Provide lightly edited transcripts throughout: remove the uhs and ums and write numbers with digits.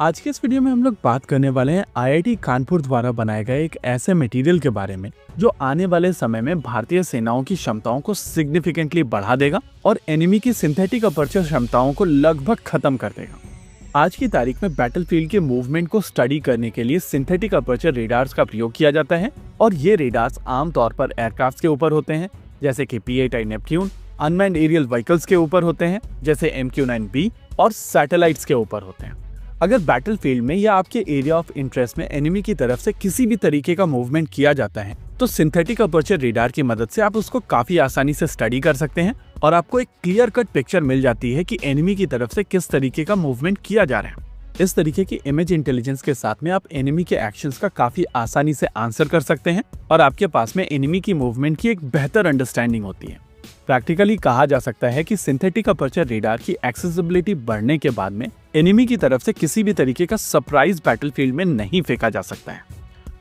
आज के इस वीडियो में हम लोग बात करने वाले हैं आईआईटी कानपुर द्वारा बनाए गए एक ऐसे मटेरियल के बारे में जो आने वाले समय में भारतीय सेनाओं की क्षमताओं को सिग्निफिकेंटली बढ़ा देगा और एनिमी की सिंथेटिक अपर्चर क्षमताओं को लगभग खत्म कर देगा। आज की तारीख में बैटलफील्ड के मूवमेंट को स्टडी करने के लिए सिंथेटिक अपर्चर रेडार्स का प्रयोग किया जाता है और ये रेडार्स आमतौर पर एयरक्राफ्ट के ऊपर होते हैं जैसे कि P-8I Neptune, unmanned aerial vehicles के ऊपर होते हैं जैसे MQ-9B और सैटेलाइट्स के ऊपर होते हैं। अगर बैटलफील्ड में या आपके एरिया ऑफ इंटरेस्ट में एनिमी की तरफ से किसी भी तरीके का मूवमेंट किया जाता है तो सिंथेटिक अपर्चर रेडार की मदद से आप उसको काफी आसानी से स्टडी कर सकते हैं और आपको एक क्लियर कट पिक्चर मिल जाती है कि एनिमी की तरफ से किस तरीके का मूवमेंट किया जा रहा है। इस तरीके की इमेज इंटेलिजेंस के साथ में आप एनिमी के एक्शंस का काफी आसानी से आंसर कर सकते हैं और आपके पास में एनिमी की मूवमेंट की एक बेहतर अंडरस्टैंडिंग होती है। प्रैक्टिकली कहा जा सकता है कि सिंथेटिक अपर्चर रेडार की एक्सेसिबिलिटी बढ़ने के बाद में एनिमी की तरफ से किसी भी तरीके का सरप्राइज बैटलफील्ड में नहीं फेंका जा सकता है।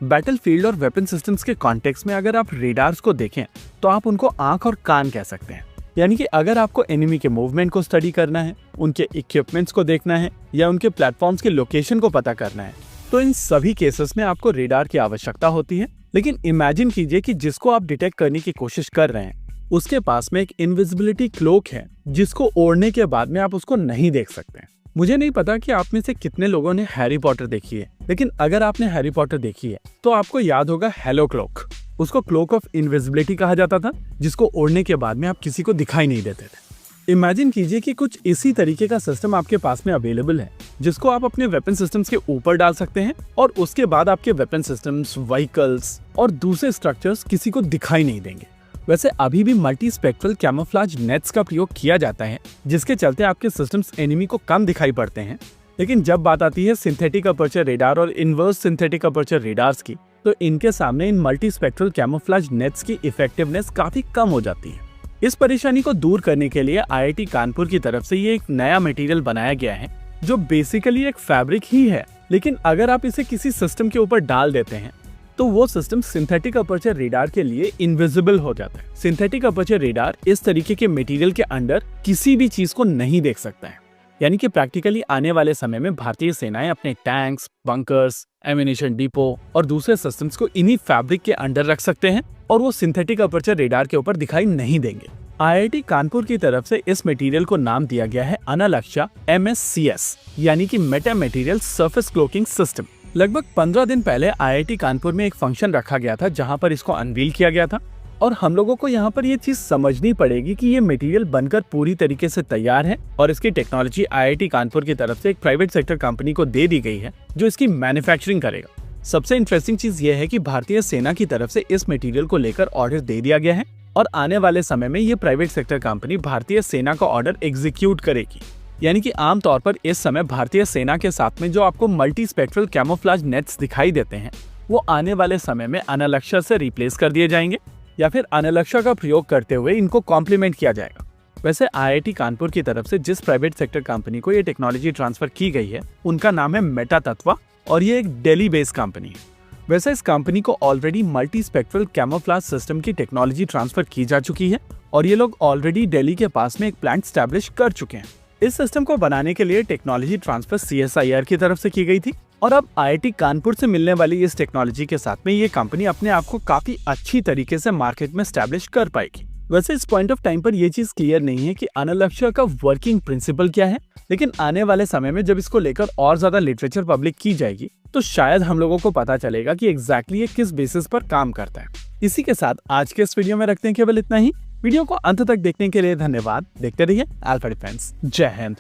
बैटलफील्ड और वेपन सिस्टम्स के कॉन्टेक्स्ट में अगर आप रेडार्स को देखें तो आप उनको आंख और कान कह सकते हैं। यानी कि अगर आपको एनिमी के मूवमेंट को स्टडी करना है, उनके इक्विपमेंट्स को देखना है या उनके प्लेटफॉर्म्स के लोकेशन को पता करना है तो इन सभी केसेस में आपको रेडार की आवश्यकता होती है। लेकिन इमेजिन कीजिए कि जिसको आप डिटेक्ट करने की कोशिश कर रहे हैं उसके पास में एक इनविजिबिलिटी क्लोक है जिसको ओढ़ने के बाद में आप उसको नहीं देख सकते। मुझे नहीं पता कि आप में से कितने लोगों ने हैरी पॉटर देखी है, लेकिन अगर आपने हैरी पॉटर देखी है तो आपको याद होगा हेलो क्लोक। उसको क्लोक ऑफ इनविजिबिलिटी कहा जाता था जिसको ओढ़ने के बाद में आप किसी को दिखाई नहीं देते थे। इमेजिन कीजिए कि कुछ इसी तरीके का सिस्टम आपके पास में अवेलेबल है जिसको आप अपने वेपन सिस्टम्स के ऊपर डाल सकते हैं और उसके बाद आपके वेपन सिस्टम्स, व्हीकल्स और दूसरे स्ट्रक्चर्स किसी को दिखाई नहीं देंगे। वैसे अभी भी मल्टी स्पेक्ट्रल कैमोफ्लेज नेट्स का प्रयोग किया जाता है जिसके चलते आपके सिस्टम्स एनिमी को कम दिखाई पड़ते हैं। लेकिन जब बात आती है सिंथेटिक अपर्चर रेडार और इनवर्स सिंथेटिक अपर्चर रेडार्स की तो इनके सामने इन मल्टी स्पेक्ट्रल कैमोफ्लेज नेट्स की इफेक्टिवनेस काफी कम हो जाती है। इस परेशानी को दूर करने के लिए आईआईटी कानपुर की तरफ से ये एक नया मटेरियल बनाया गया है जो बेसिकली एक फैब्रिक ही है, लेकिन अगर आप इसे किसी सिस्टम के ऊपर डाल देते हैं तो वो सिस्टम सिंथेटिक अपर्चर रेडार के लिए इनविजिबल हो जाता है। सिंथेटिक अपर्चर रेडार इस तरीके के मटेरियल के अंदर किसी भी चीज को नहीं देख सकता है। यानी कि प्रैक्टिकली आने वाले समय में भारतीय सेनाएं अपने टैंक्स, बंकर्स, एमिनेशन डिपो और दूसरे सिस्टम्स को इन्हीं फैब्रिक के अंदर रख सकते हैं और वो सिंथेटिक अपर्चर रेडार के ऊपर दिखाई नहीं देंगे। आईआईटी कानपुर की तरफ से इस मटेरियल को नाम दिया गया है अनालक्ष्या MSCS यानी कि meta material surface cloaking system. लगभग 15 दिन पहले आईआईटी कानपुर में एक फंक्शन रखा गया था जहां पर इसको अनवील किया गया था और हम लोगों को यहां पर ये चीज समझनी पड़ेगी कि ये मटेरियल बनकर पूरी तरीके से तैयार है और इसकी टेक्नोलॉजी आईआईटी कानपुर की तरफ से एक प्राइवेट सेक्टर कंपनी को दे दी गई है जो इसकी मैन्युफैक्चरिंग करेगा। सबसे इंटरेस्टिंग चीज ये है कि भारतीय सेना की तरफ से इस मटेरियल को लेकर ऑर्डर दे दिया गया है और आने वाले समय में ये प्राइवेट सेक्टर कंपनी भारतीय सेना का ऑर्डर एग्जीक्यूट करेगी। यानी कि आमतौर पर इस समय भारतीय सेना के साथ में जो आपको मल्टी स्पेक्ट्रल कैमोफ्लेज नेट्स दिखाई देते हैं वो आने वाले समय में अनालक्ष्या से रिप्लेस कर दिए जाएंगे या फिर अनालक्ष्या का प्रयोग करते हुए इनको कॉम्प्लीमेंट किया जाएगा। वैसे आईआईटी कानपुर की तरफ से जिस प्राइवेट सेक्टर कंपनी को ये टेक्नोलॉजी ट्रांसफर की गई है उनका नाम है मेटा तत्वा और ये एक दिल्ली बेस्ड कंपनी है। वैसे इस कंपनी को already multi spectral camouflage system की टेक्नोलॉजी ट्रांसफर की जा चुकी है और ये लोग ऑलरेडी दिल्ली के पास में एक प्लांट स्टैब्लिश कर चुके हैं। इस सिस्टम को बनाने के लिए टेक्नोलॉजी ट्रांसफर CSIR की तरफ से की गई थी और अब आईआईटी कानपुर से मिलने वाली इस टेक्नोलॉजी के साथ में ये कंपनी अपने आप को काफी अच्छी तरीके से मार्केट में स्टैब्लिश कर पाएगी। वैसे इस पॉइंट ऑफ टाइम पर ये चीज क्लियर नहीं है कि अनालक्ष्या का वर्किंग प्रिंसिपल क्या है, लेकिन आने वाले समय में जब इसको लेकर और ज्यादा लिटरेचर पब्लिक की जाएगी तो शायद हम लोगों को पता चलेगा कि एग्जैक्टली ये किस बेसिस पर काम करता है। इसी के साथ आज के इस वीडियो में रखते हैं केवल इतना ही। वीडियो को अंत तक देखने के लिए धन्यवाद। देखते रहिए अल्फा डिफेंस। जय हिंद।